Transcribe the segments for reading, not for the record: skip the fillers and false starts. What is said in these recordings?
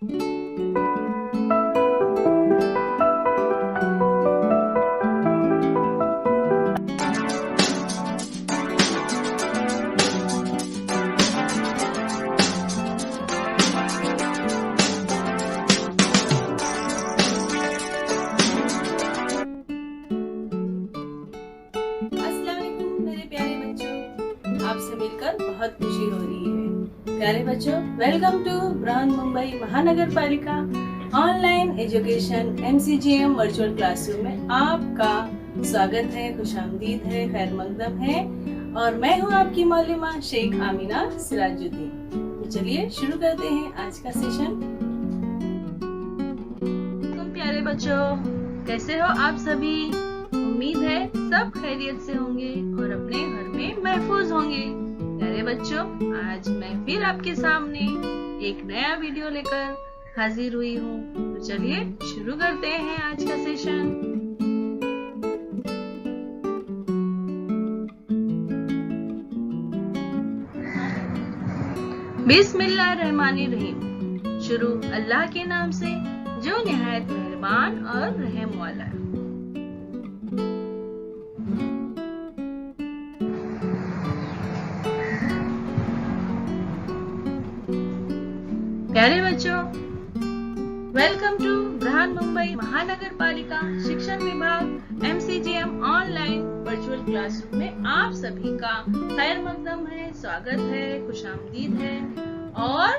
आपसे मिलकर बहुत खुशी हो रही है। प्यारे बच्चों, वेलकम टू बृहन्मुंबई महानगर पालिका online education MCGM virtual classroom में आपका स्वागत है, खुशामदीद है, खैर मकदम है। और मैं हूँ आपकी मौलिमा शेख आमिना सिराजुद्दीन। तो चलिए शुरू करते हैं आज का सेशन। प्यारे बच्चों, कैसे हो आप सभी? उम्मीद है सब खैरियत से होंगे और अपने घर में महफूज होंगे। प्यारे बच्चों, आज मैं फिर आपके सामने एक नया वीडियो लेकर हाजिर हुई हूँ। तो चलिए शुरू करते हैं आज का सेशन। बिस्मिल्लाहिर्रहमानिर्रहीम। शुरू अल्लाह के नाम से जो निहायत मेहरबान और रहम वाला है। प्यारे बच्चों, वेलकम टू बृहन्मुंबई महानगर पालिका शिक्षण विभाग MCGM ऑनलाइन वर्चुअल क्लासरूम में आप सभी का खैर मकदम है, स्वागत है, खुशामदीद है और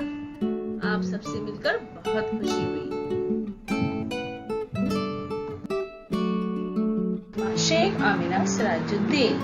आप सबसे मिलकर बहुत खुशी हुई। शेख आमिना सिराजुद्दीन।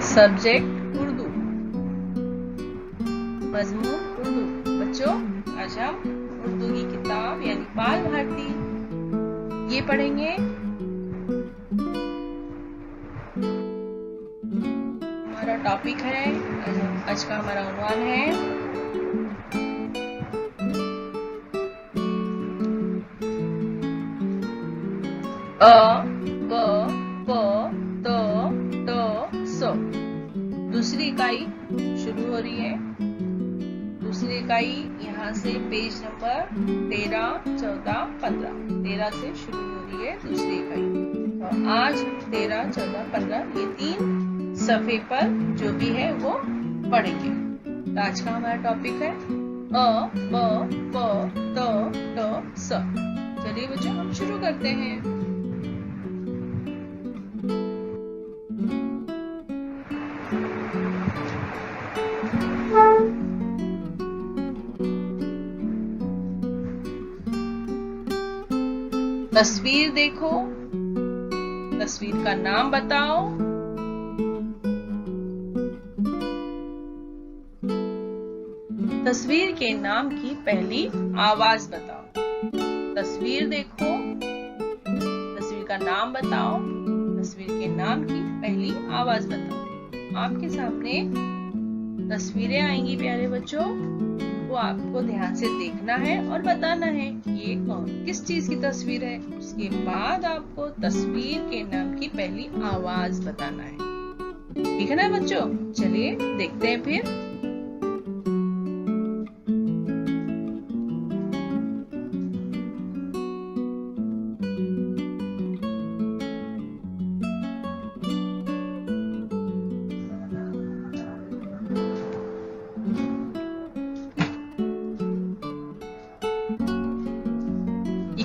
सब्जेक्ट उर्दू, मजमून उर्दू। बच्चों, आज हम उर्दू की किताब यानी बाल भारती ये पढ़ेंगे। हमारा टॉपिक है, आज का हमारा उन्वान है अ ब प त ट स। दूसरी इकाई शुरू हो रही है। दूसरी इकाई यहाँ से पेज नंबर 13, 14, 15 13 से शुरू हो रही है दूसरी इकाई। और आज 13, 14, 15 ये 3 सफे पर जो भी है वो पढ़ेंगे। तो आज का हमारा टॉपिक है अ ब प त ट स। चलिए बच्चों, हम शुरू करते हैं। तस्वीर देखो, तस्वीर का नाम बताओ। तस्वीर के नाम की पहली आवाज बताओ। तस्वीर देखो, तस्वीर का नाम बताओ, तस्वीर के नाम की पहली आवाज बताओ। आपके सामने तस्वीरें आएंगी प्यारे बच्चों, वो आपको ध्यान से देखना है और बताना है ये किस चीज की तस्वीर है। उसके बाद आपको तस्वीर के नाम की पहली आवाज बताना है। ठीक है ना बच्चों? चलिए देखते हैं फिर।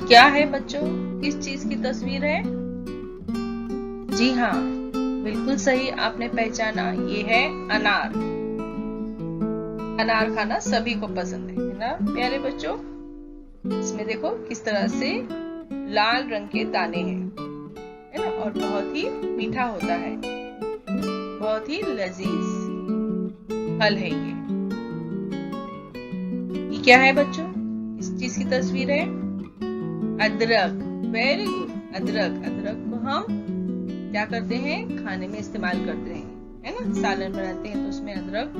क्या है बच्चों? किस चीज की तस्वीर है? जी हाँ, बिल्कुल सही आपने पहचाना, ये है अनार। अनार खाना सभी को पसंद है ना प्यारे बच्चों? इसमें देखो किस तरह से लाल रंग के दाने हैं, है ना, और बहुत ही मीठा होता है, बहुत ही लजीज फल है ये क्या है बच्चों? इस चीज की तस्वीर है अदरक। वेरी गुड, अदरक। अदरक को हम क्या करते हैं, खाने में इस्तेमाल करते हैं, है ना, सालन बनाते हैं तो उसमें अदरक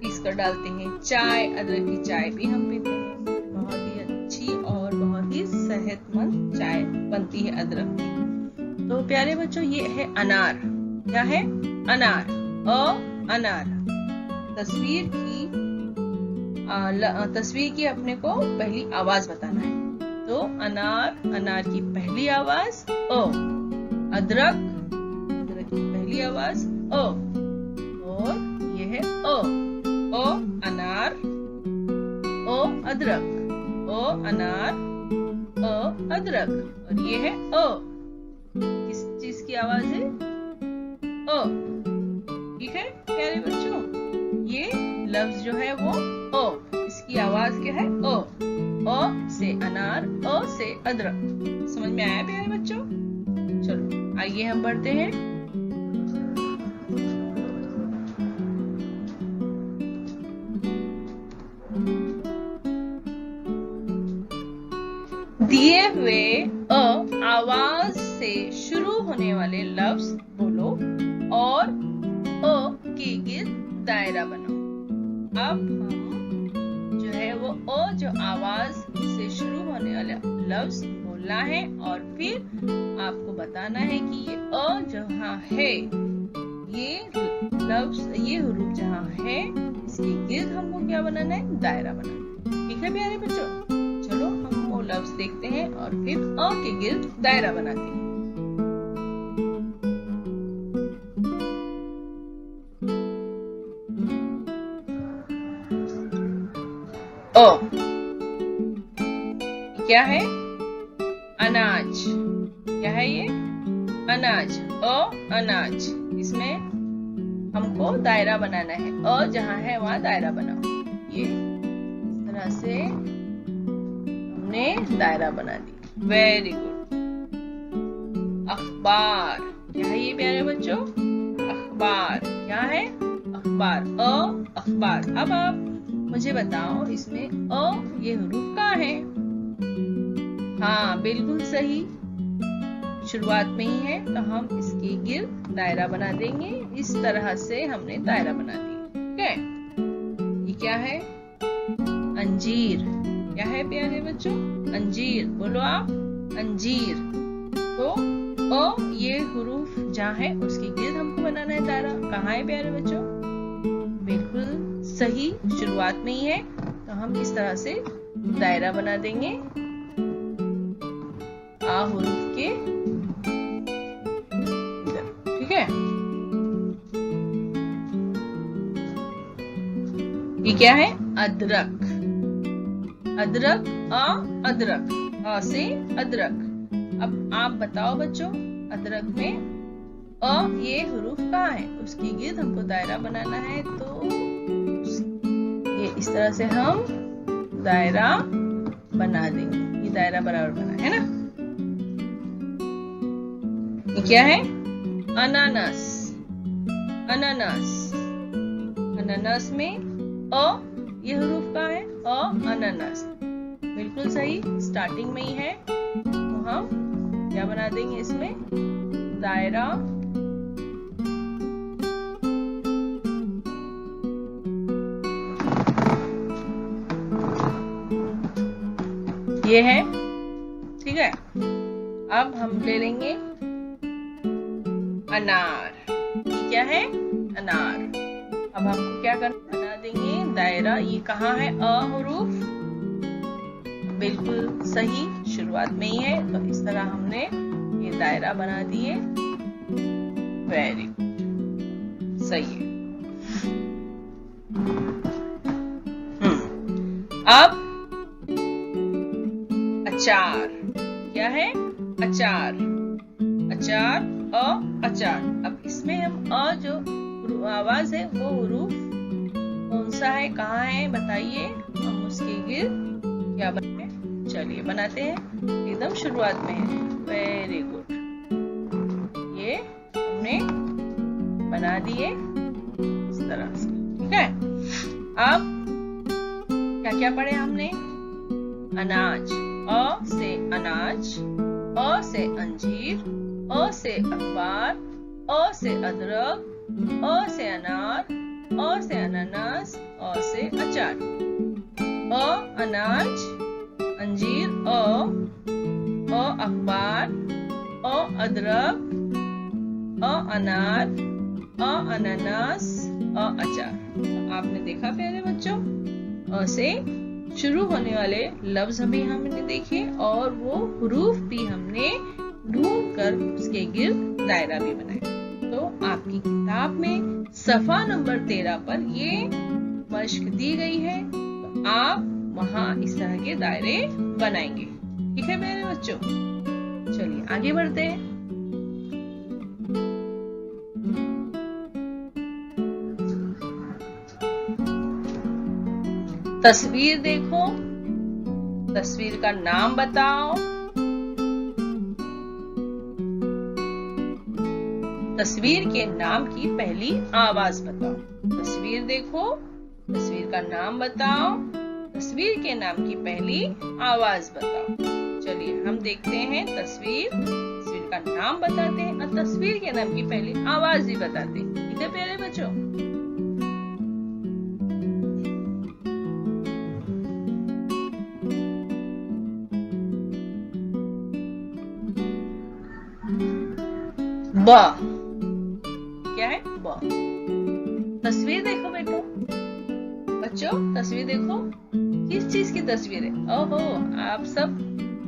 पीस कर डालते हैं। चाय, अदरक की चाय भी हम पीते हैं, बहुत ही अच्छी और बहुत ही सेहतमंद चाय बनती है अदरक की। तो प्यारे बच्चों, ये है अनार। क्या है? अनार। अनार। तस्वीर की अपने को पहली आवाज बताना है। तो अनार, अनार की पहली आवाज ओ। अदरक, अदरक की पहली आवाज ओ। और ये है ओ अनार, ओ अदरक, ओ अनार, ओ अदरक। और ये है ओ, किस चीज की आवाज है? ओ। ठीक है प्यारे बच्चों, ये लफ्ज जो है वो ओ, इसकी आवाज क्या है? ओ से अनार, ओ से अदरक। समझ में आया प्यारे बच्चों? चलो आइए हम बढ़ते हैं। दिए हुए अ आवाज से शुरू होने वाले लफ्ज बोलो और अ के गिर्द दायरा बनाओ। अब हम जो है वो अ जो आवाज से शुरू होने वाला लफ्ज बोलना है और फिर आपको बताना है कि ये अ जहाँ है, ये लफ्ज, ये हुरूफ जहाँ है, इसके गिर्द हमको क्या बनाना है? दायरा बनाना है। ठीक है प्यारे बच्चों? चलो हम वो लफ्ज देखते हैं और फिर अ के गिर्द दायरा बनाते हैं। ओ क्या है? अनाज। क्या है ये? अनाज। ओ अनाज। इसमें हमको दायरा बनाना है। अ जहाँ है वहां दायरा बनाओ। ये इस तरह से हमने दायरा बना दी। Very good. अखबार। क्या है ये प्यारे बच्चों? अखबार। क्या है? अखबार। अखबार। अब आप मुझे बताओ, इसमें अ ये हुरूफ कहाँ है? हाँ बिल्कुल सही, शुरुआत में ही है, तो हम इसके गिर्द दायरा बना देंगे। इस तरह से हमने दायरा बना दिया। ठीक है? ये क्या है? अंजीर। क्या है प्यारे बच्चों? अंजीर। बोलो आप, अंजीर। तो अ ये हुरूफ जहाँ है उसके गिर्द हमको बनाना है दायरा। कहाँ है प्यारे बच्चों? बिल्कुल सही, शुरुआत में ही है, तो हम इस तरह से दायरा बना देंगे आ हुरूफ के। ठीक है? ये क्या है? अदरक। अदरक। अदरक। अ से अदरक। अब आप बताओ बच्चों, अदरक में अ ये हुरूफ कहाँ है? उसकी गिर्द हमको दायरा बनाना है, तो ये इस तरह से हम दायरा बना देंगे। ये दायरा बराबर बना है ना? ये क्या है? अनानास। अनानास। अनानास में अ ये हुरूफ कहाँ है? अनानास। बिल्कुल सही, स्टार्टिंग में ही है, तो हम क्या बना देंगे इसमें? दायरा। ये है। ठीक है? अब हम ले लेंगे अनार। ये क्या है? अनार। अब हमको क्या करना? बना देंगे दायरा। ये कहाँ है? अ हुरूफ। बिल्कुल सही, शुरुआत में ही है, तो इस तरह हमने ये दायरा बना दिए। वेरी गुड, सही है। अब अचार। क्या है? अचार। अचार। अचार। अब इसमें हम अ जो आवाज है वो हुरूफ कौन सा है, कहाँ है बताइए। हम उसके गिर्द क्या बनाए? चलिए बनाते हैं। एकदम शुरुआत में है। Very good. ये हमने बना दिए इस तरह से। ठीक है, अब क्या क्या पढ़े हमने? अनाज, अ से अनाज, अ से अंजीर, अ से अखबार, अ से अदरक, अ से अनार, अ से अनानास, अ से अचार। अ अनाज, अंजीर, अ अखबार, अ अदरक, अ अनार, अ अनानास, अ अचार। तो आपने देखा प्यारे बच्चों, अ से शुरू होने वाले लफ्ज भी हमने देखे और वो हुरूफ भी हमने ढूंढ कर उसके गिर्द दायरा भी बनाया। तो आपकी किताब में सफा नंबर 13 पर ये मश्क दी गई है, तो आप वहां इस तरह के दायरे बनाएंगे। ठीक है मेरे बच्चों, चलिए आगे बढ़ते हैं। तस्वीर देखो, तस्वीर का नाम बताओ, तस्वीर के नाम की पहली आवाज बताओ। तस्वीर देखो, तस्वीर का नाम बताओ, तस्वीर के नाम की पहली आवाज बताओ। चलिए हम देखते हैं तस्वीर, तस्वीर का नाम बताते हैं और तस्वीर के नाम की पहली आवाज भी बताते हैं। ठीक है प्यारे बच्चों, ब क्या है? ब। तस्वीर देखो बेटो, बच्चों तस्वीर देखो, किस चीज की तस्वीर है? ओहो, आप सब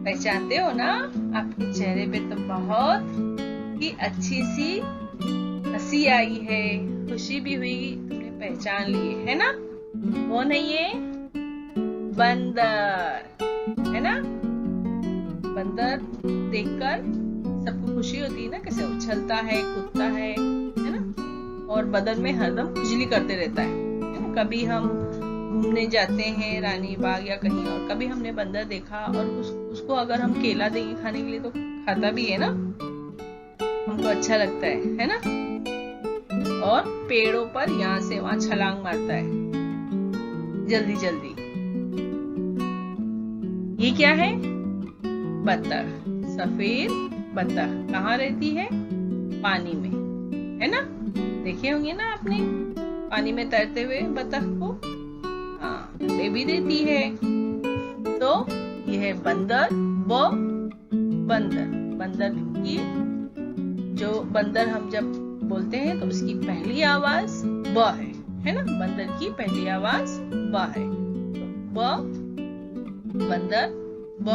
पहचानते हो ना, आपके चेहरे पे तो बहुत ही अच्छी सी हंसी आई है, खुशी भी हुई, तुमने पहचान ली है ना? वो नहीं है बंदर, है ना? बंदर देखकर सबको खुशी होती है ना, कैसे उछलता है, कूदता है ना, और बदन में हरदम खुजली करते रहता है ना? कभी हम घूमने जाते हैं रानी बाग या कहीं और, कभी हमने बंदर देखा और उसको अगर हम केला देंगे खाने के लिए तो खाता भी है ना, हमको अच्छा लगता है ना? और पेड़ों पर यहाँ से वहां छलांग मारता है जल्दी जल्दी। ये क्या है? बत्तख, सफेद बत्तख। कहाँ रहती है? पानी में, है ना? देखे होंगे ना आपने पानी में तैरते हुए बत्तख को। हाँ, अंडे भी देती है। तो ये है बंदर, ब बंदर। बंदर की जो बंदर हम जब बोलते हैं तो उसकी पहली आवाज ब है ना? बंदर की पहली आवाज ब है। तो ब बंदर, ब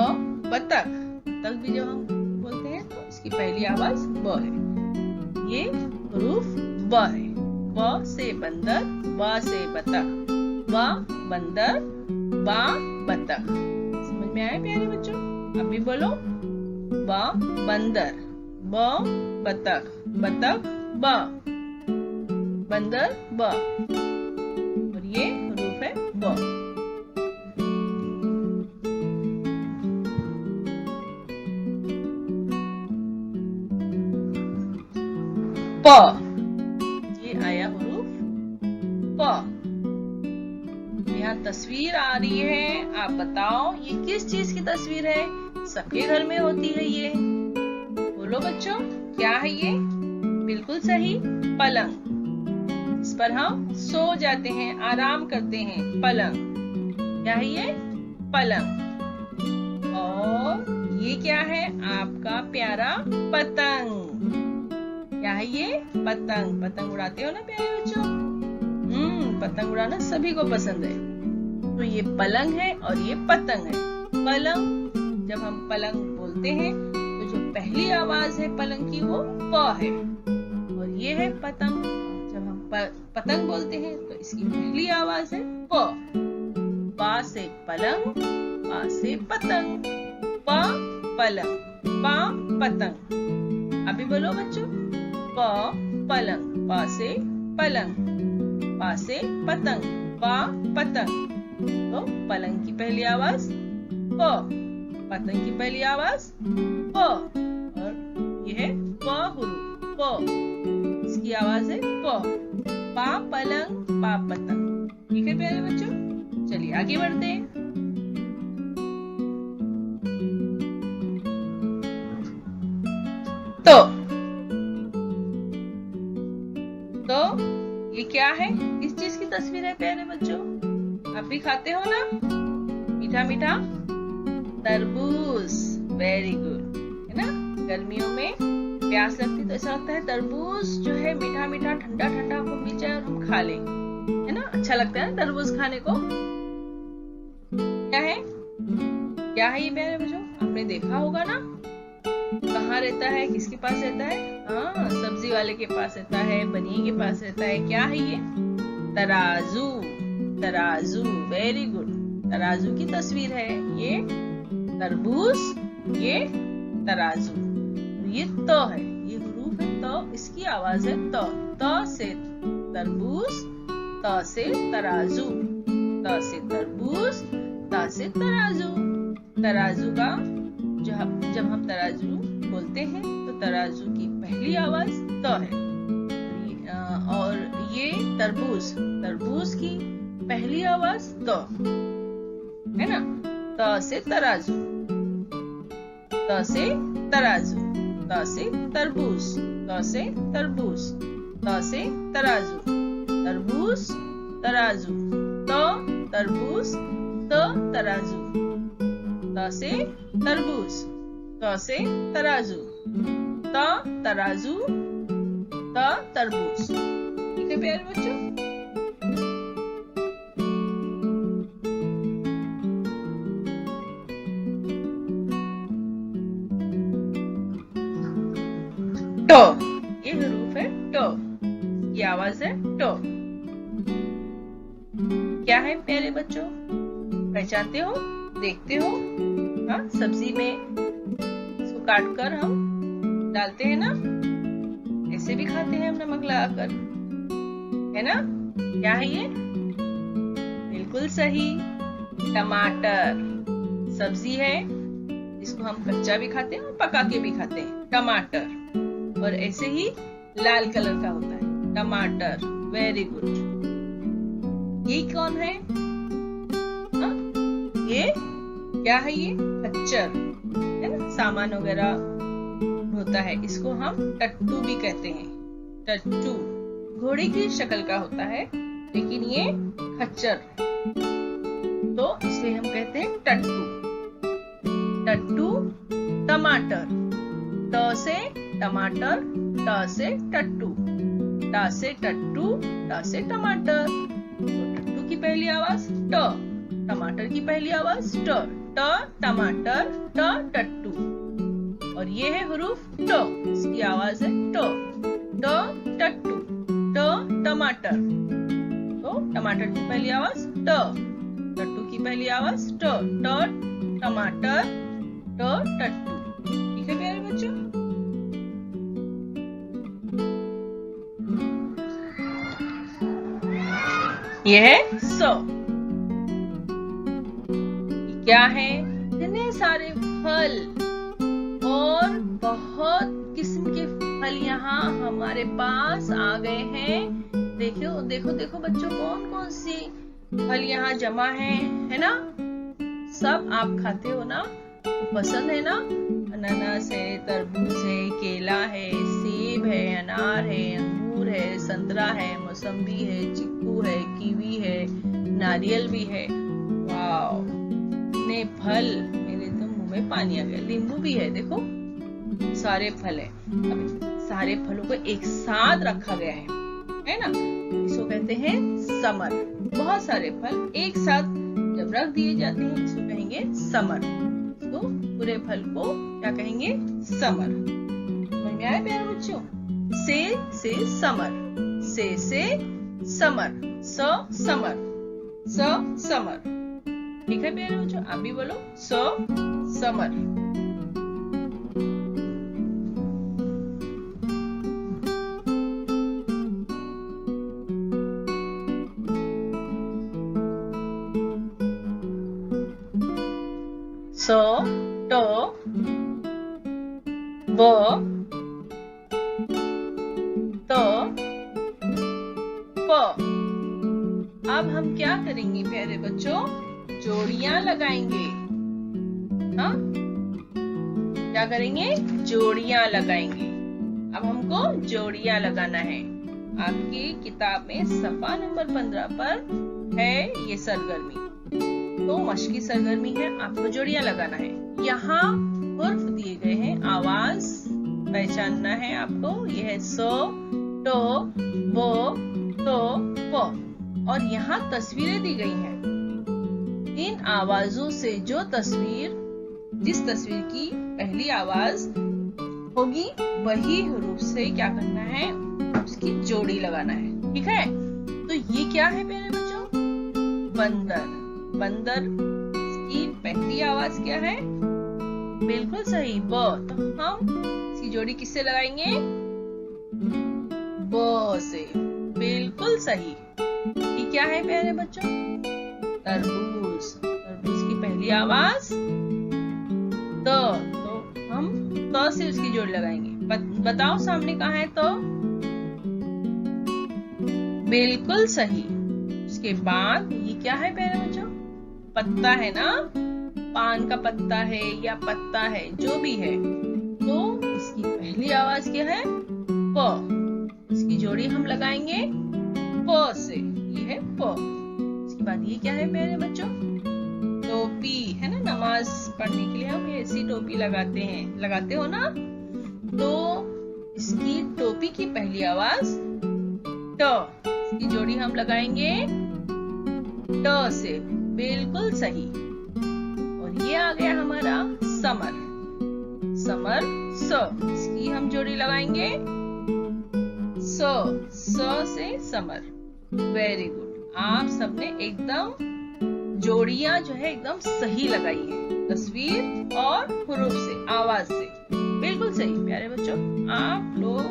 बत्तख। बत्तख भी जो हम बोलते हैं तो इसकी पहली आवाज ब है। ये हुरूफ ब है। ब से बंदर, ब से बत्तख। ब बंदर, ब बत्तख। समझ में आया प्यारे बच्चों? अभी बोलो, ब बंदर, ब बत्तख, बत्तख ब, बंदर ब, और ये हुरूफ है ब। प, ये आया हुरूफ प। यहाँ तस्वीर आ रही है, आप बताओ ये किस चीज की तस्वीर है? सबके घर में होती है ये, बोलो बच्चों क्या है ये? बिल्कुल सही, पलंग। इस पर हम सो जाते हैं, आराम करते हैं, पलंग। क्या है ये? पलंग। और ये क्या है? आपका प्यारा पतंग। क्या है ये? पतंग। पतंग उड़ाते हो ना प्यारे बच्चों? पतंग उड़ाना सभी को पसंद है। तो ये पलंग है और ये पतंग है। पलंग, जब हम पलंग बोलते हैं तो जो पहली आवाज है पलंग की वो प है, और ये है पतंग। जब हम पतंग बोलते हैं तो इसकी पहली आवाज है प। पा से पलंग, पा से पतंग, प पलंग, पा पतंग। अभी बोलो बच्चों, प पलंग, पा से पलंग, पा से पतंग, पा पतंग। तो पलंग की पहली आवाज प, पतंग की पहली आवाज प, और यह है प हुरूफ। प, इसकी आवाज है प। पा पलंग पा पतंग। ठीक है प्यारे बच्चों, चलिए आगे बढ़ते हैं। तो ये क्या है, किस चीज की तस्वीर है प्यारे बच्चों? आप भी खाते हो ना मीठा मीठा तरबूज। वेरी गुड, है ना। गर्मियों में प्यास लगती तो ऐसा लगता है तरबूज जो है मीठा मीठा ठंडा ठंडा आपको मिल जाए और हम खा लें, है ना। अच्छा लगता है ना तरबूज खाने को। क्या है ये प्यारे बच्चों? आपने देखा होगा ना। कहाँ रहता है, किसके पास रहता है? हाँ, सब्जी वाले के पास रहता है, बनिए के पास रहता है। क्या है ये? तराजू। तराजू, वेरी गुड। तराजू की तस्वीर है ये। तरबूज, ये तराजू। ये तो है, ये हरूफ है तो, इसकी आवाज है तो। तो से तरबूज, तो से तराजू, तो से तरबूज, तो से तराजू। तराजू का जब हम तराजू बोलते हैं तो तराजू की पहली आवाज तो है। और ये तरबूज, तरबूज की पहली आवाज तो, है ना। तो से तराजू, तो से तराजू, तो से तरबूज, तो से तरबूज, तो से तराजू, तरबूज तराजू, तो तरबूज, तो तराजू, तो से तरबूज, तो से तराजू, तो तराजू, तो तरबूज। ठीक है प्यारे बच्चों। टो, ये हरूफ है टो, ये आवाज है टो। क्या है प्यारे बच्चों? पहचानते हो, देखते हो? हाँ, सब्जी में इसको काट कर हम डालते हैं ना, ऐसे भी खाते हैं हम नमक लगाकर, है ना। क्या है ये? बिल्कुल सही, टमाटर। सब्जी है जिसको हम कच्चा भी खाते हैं और पका के भी खाते हैं, टमाटर। और ऐसे ही लाल कलर का होता है टमाटर। Very good. ये कौन है? ये क्या है? ये खच्चर है ना, सामान वगैरह होता है, इसको हम टट्टू भी कहते हैं। टट्टू घोड़े की शक्ल का होता है, लेकिन ये खच्चर, तो इसलिए हम कहते हैं टट्टू। टट्टू, टमाटर। ट से टमाटर, ट से टट्टू, ट से टट्टू, ट से टमाटर। तो टट्टू की पहली आवाज ट, टमाटर की पहली आवाज ट। ट टमाटर, ट टट्टू। और ये है हरूफ ट, इसकी आवाज है ट। ट टट्टू, ट टमाटर। तो टमाटर की पहली आवाज ट, टट्टू की पहली आवाज ट। ट टमाटर, ट टट्टू। ठीक है प्यारे बच्चों। ये है सो। क्या है? इतने सारे फल और बहुत किस्म के फल यहाँ हमारे पास आ गए हैं। देखो देखो देखो बच्चों, कौन कौन सी फल यहाँ जमा है ना। सब आप खाते हो ना, तो पसंद है ना। अनानास है, तरबूज है, केला है, सेब है, अनार है, अंगूर है, संतरा है, मौसम्बी है, चिक्कू है, कीवी है, नारियल भी है। वाओ, इतने फल, मेरे तो मुंह में पानी आ गया। नींबू भी है, देखो सारे फल है। अब सारे फलों को एक साथ रखा गया है ना, इसको कहते हैं समर। बहुत सारे फल एक साथ जब रख दिए जाते हैं, इसको कहेंगे समर। इसको पूरे फल को क्या कहेंगे? समर। समझ में आया प्यारे बच्चों? से समर, से समर, समर, समर। ठीक है प्यारे बच्चों, आप भी बोलो समर। सो, टो, बो, प। अब हम क्या करेंगे प्यारे बच्चों, जोड़ियां लगाएंगे। हाँ, क्या करेंगे, जोड़ियां लगाएंगे। अब हमको जोड़ियां लगाना है। आपकी किताब में सफा नंबर 15 पर है ये सरगर्मी। तो मश्की सरगर्मी है, आपको जोड़ियां लगाना है। यहाँ हुर्फ दिए गए हैं, आवाज पहचानना है आपको। यह है सो, टो, बो, तो, पो। और यहाँ तस्वीरें दी गई हैं। इन आवाजों से जो तस्वीर, जिस तस्वीर की पहली आवाज होगी, वही हरूफ से क्या करना है, उसकी जोड़ी लगाना है। ठीक है, तो ये क्या है प्यारे बच्चों, बंदर। बंदर की पहली आवाज क्या है, बिल्कुल सही, ब। तो हम इसकी जोड़ी किससे लगाएंगे, ब से। बिल्कुल सही। ये क्या है प्यारे बच्चों, तरबूज। तरबूज की पहली आवाज तो हम तो से उसकी जोड़ी लगाएंगे। बताओ सामने कहाँ है तो, बिल्कुल सही। उसके बाद ये क्या है प्यारे बच्चों, पत्ता है ना, पान का पत्ता है या पत्ता है, जो भी है। तो इसकी पहली आवाज क्या है, प। इसकी जोड़ी हम लगाएंगे प से। ये है प। इसके बाद ये क्या है प्यारे बच्चों, टोपी है ना। नमाज पढ़ने के लिए हम ऐसी टोपी लगाते हैं, लगाते हो ना। तो इसकी टोपी की पहली आवाज ट। इसकी जोड़ी हम लगाएंगे ट से। बिल्कुल सही। और ये आ गया हमारा समर। समर स। इसकी हम जोड़ी लगाएंगे स से समर। Very good. आप सबने एकदम जोड़ियां जो है एकदम सही लगाई है, तस्वीर और हुरूफ से, आवाज से। बिल्कुल सही प्यारे बच्चों। आप लोग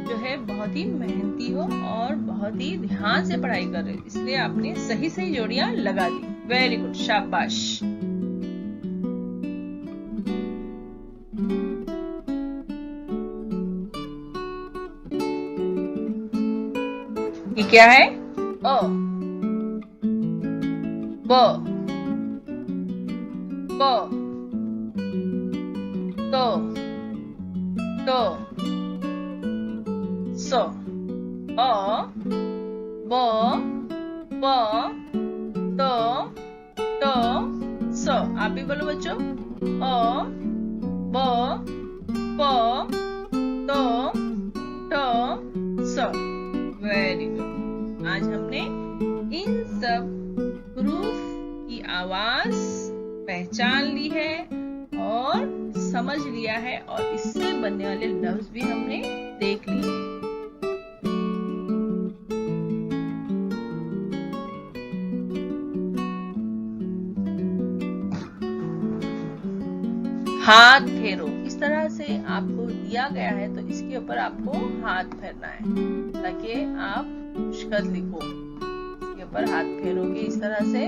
जो है बहुत ही मेहनती हो और बहुत ही ध्यान से पढ़ाई कर रहे हो, इसलिए आपने सही सही जोड़ियां लगा दी। वेरी गुड, शाबाश। ये क्या है, अ, ब, तो, सो, अ, ब, तो, सो। आप भी बोलो बच्चों, अ, ब, तो, सो। Very good. आज हमने इन सब हुरूफ की आवाज पहचान ली है और समझ लिया है, और इससे बनने वाले लफ्ज भी हमने देख लिए हैं। हाथ फेरो। इस तरह से आपको दिया गया है तो इसके ऊपर आपको हाथ फेरना है, ताकि आप मुश्किल लिखो। इसके ऊपर हाथ फेरोगे इस तरह से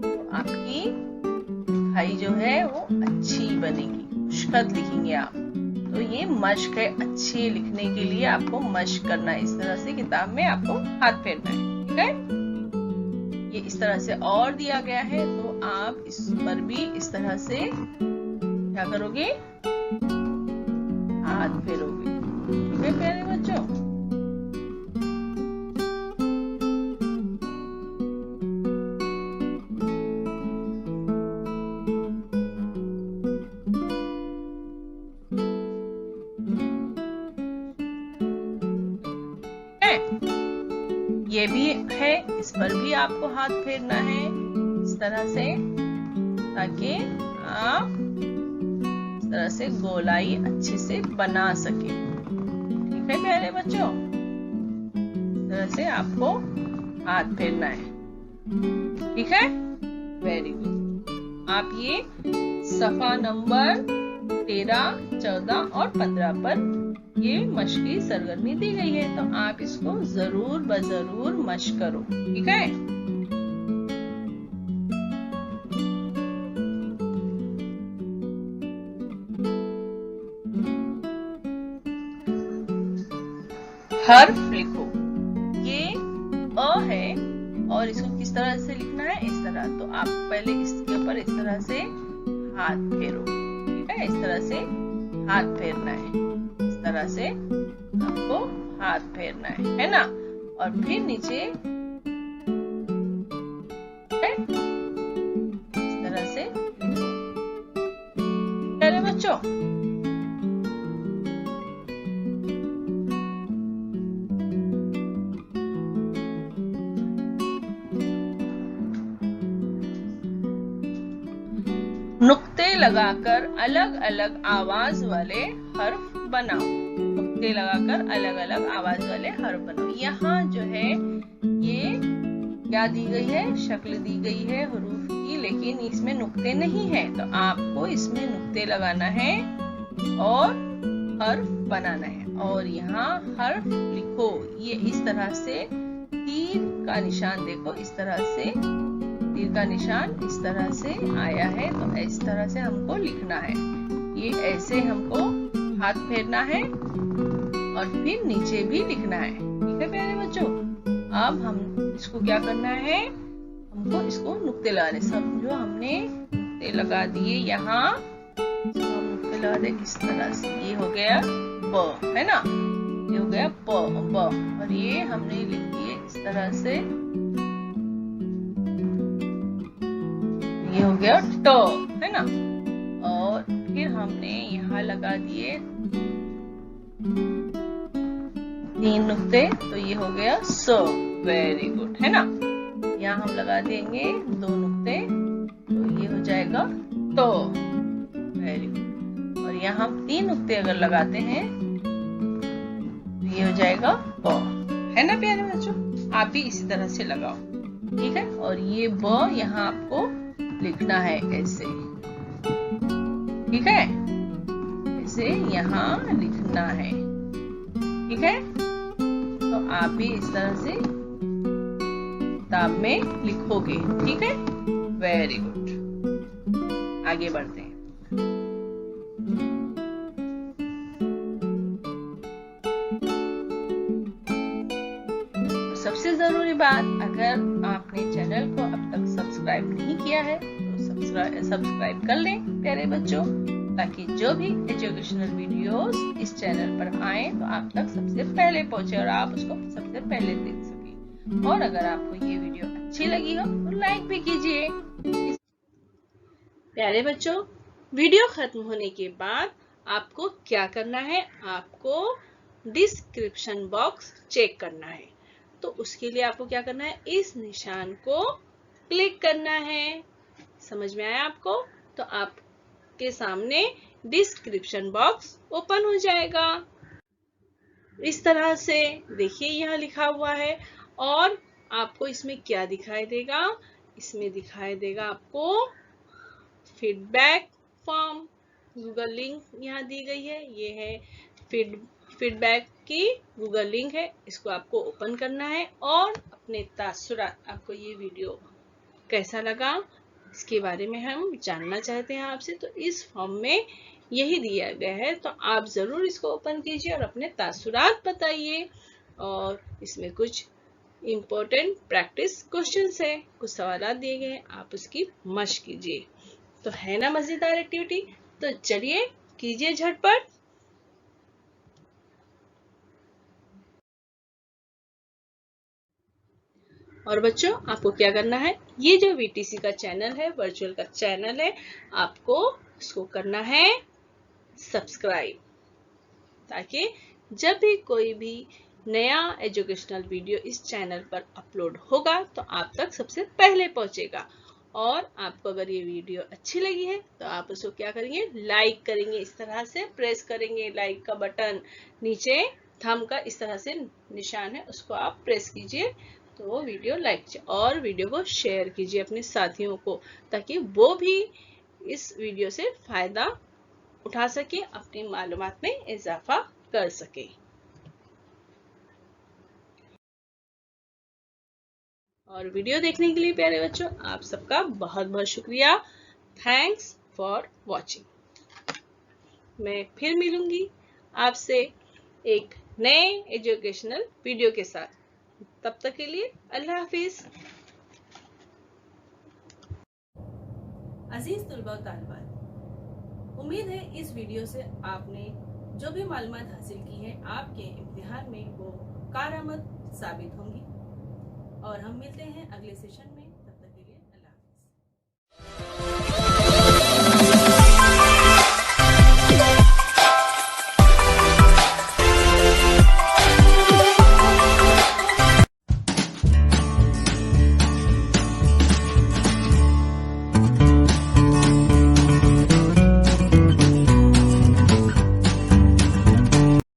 तो आपकी लिखाई जो है वो अच्छी बनेगी, मुश्किल लिखेंगे आप। तो ये मश्क है, अच्छी लिखने के लिए आपको मश्क करना है। इस तरह से किताब में आपको हाथ फेरना है। ठीक है, ये इस तरह से और दिया गया है, तो आप इस पर भी इस तरह से क्या करोगे, हाथ फेरोगे। ठीक है प्यारे बच्चों। ये भी है, इस पर भी आपको हाथ फेरना है इस तरह से, ताकि आप इस तरह से गोलाई अच्छे से बना सके। ठीक है प्यारे बच्चों, इस तरह से आपको हाथ फेरना है। ठीक है, वेरी गुड। आप ये सफा नंबर 13, 14 और 15 पर ये मश्की सरगर्मी दी गई है, तो आप इसको जरूर बजरूर मश्क करो। ठीक है, हर्फ लिखो। ये अ है और इसको किस तरह से लिखना है, इस तरह। तो आप पहले इसके ऊपर इस तरह से हाथ फेरो, ठीक है, इस तरह से हाथ फेरना है, इस तरह से आपको हाथ फेरना है ना। और फिर नीचे इस तरह से प्यारे बच्चों। नुक्ते लगाकर अलग अलग आवाज वाले हर्फ बनाओ। नुक्ते लगाकर अलग अलग आवाज वाले हर्फ बनाओ। यहाँ जो है ये क्या दी गई है, शक्ल दी गई है हरूफ की, लेकिन इसमें नुक्ते नहीं है। तो आपको इसमें नुक्ते लगाना है और हर्फ बनाना है। और यहाँ हर्फ लिखो, ये इस तरह से तीर का निशान देखो, इस तरह से तीर का निशान इस तरह से आया है। तो इस तरह से हमको लिखना है। ये ऐसे हमको हाथ फेरना है और फिर नीचे भी लिखना है, ठीक है प्यारे बच्चों। अब हम इसको क्या करना है, हमको इसको नुक्ते लगाने। समझो हमने नुक्ते लगा दिए, यहाँ हम नुक्ते लगा दे किस तरह से। ये हो गया ब, है ना, ये हो गया ब, और ये हमने लिख दिए इस तरह से, ये हो गया ट, है ना। और फिर हमने यहाँ लगा दिए 3 नुक्ते, तो ये हो गया स। वेरी गुड, है ना। यहाँ हम लगा देंगे 2 नुक्ते, तो ये हो जाएगा तो। Very good. और यहाँ हम 3 नुक्ते अगर लगाते हैं तो ये हो जाएगा ब, है ना प्यारे बच्चों। आप भी इसी तरह से लगाओ, ठीक है। और ये ब यहाँ आपको लिखना है ऐसे, ठीक है, ऐसे यहाँ लिखना है, ठीक है। तो आप भी इस तरह से किताब में लिखोगे, ठीक है। वेरी गुड, आगे बढ़ते हैं। सबसे जरूरी बात, अगर आपने चैनल को अब तक सब्सक्राइब नहीं किया है तो सब्सक्राइब कर लें प्यारे बच्चों, ताकि जो भी एजुकेशनल वीडियोस इस चैनल पर आए तो आप तक सबसे पहले पहुंचे और आप उसको सबसे पहले देख सकें। और अगर आपको ये वीडियो अच्छी लगी हो तो लाइक भी कीजिए। प्यारे बच्चों, वीडियो खत्म होने के बाद आपको क्या करना है, आपको डिस्क्रिप्शन बॉक्स चेक करना है। तो उसके लिए आपको क्या करना है, इस निशान को क्लिक करना है। समझ में आया आपको? तो आपके सामने डिस्क्रिप्शन बॉक्स ओपन हो जाएगा इस तरह से। देखिए यहाँ लिखा हुआ है, और आपको इसमें क्या दिखाई देगा, इसमें दिखाई देगा आपको फीडबैक फॉर्म। गूगल लिंक यहाँ दी गई है, ये है फीडबैक की गूगल लिंक है। इसको आपको ओपन करना है और अपने तासुरात, आपको ये वीडियो कैसा लगा इसके बारे में हम जानना चाहते हैं आपसे। तो इस फॉर्म में यही दिया गया है, तो आप जरूर इसको ओपन कीजिए और अपने तासुरात बताइए। और इसमें कुछ इम्पोर्टेंट प्रैक्टिस क्वेश्चंस है, कुछ सवाल दिए गए हैं, आप उसकी मशक कीजिए। तो है ना मजेदार एक्टिविटी? तो चलिए कीजिए झटपट। और बच्चों, आपको क्या करना है, ये जो वीटीसी का चैनल है, वर्चुअल का चैनल है, आपको इसको करना है सब्सक्राइब, ताकि जब भी कोई भी नया एजुकेशनल वीडियो इस चैनल पर अपलोड होगा तो आप तक सबसे पहले पहुंचेगा। और आपको अगर ये वीडियो अच्छी लगी है तो आप उसको क्या करेंगे, लाइक करेंगे, इस तरह से प्रेस करेंगे लाइक का बटन। नीचे थंब का इस तरह से निशान है, उसको आप प्रेस कीजिए तो वो वीडियो लाइक कीजिए। और वीडियो को शेयर कीजिए अपने साथियों को, ताकि वो भी इस वीडियो से फायदा उठा सके, अपनी मालूमात में इजाफा कर सके। और वीडियो देखने के लिए प्यारे बच्चों आप सबका बहुत बहुत शुक्रिया। Thanks for watching. मैं फिर मिलूंगी आपसे एक नए एजुकेशनल वीडियो के साथ। तब तक के लिए अल्लाह हाफिज। अजीज तुलबा व तालिबात, उम्मीद है इस वीडियो से आपने जो भी मालूमात हासिल की है आपके इम्तिहान में वो कारआमद साबित होंगी। और हम मिलते हैं अगले सेशन में।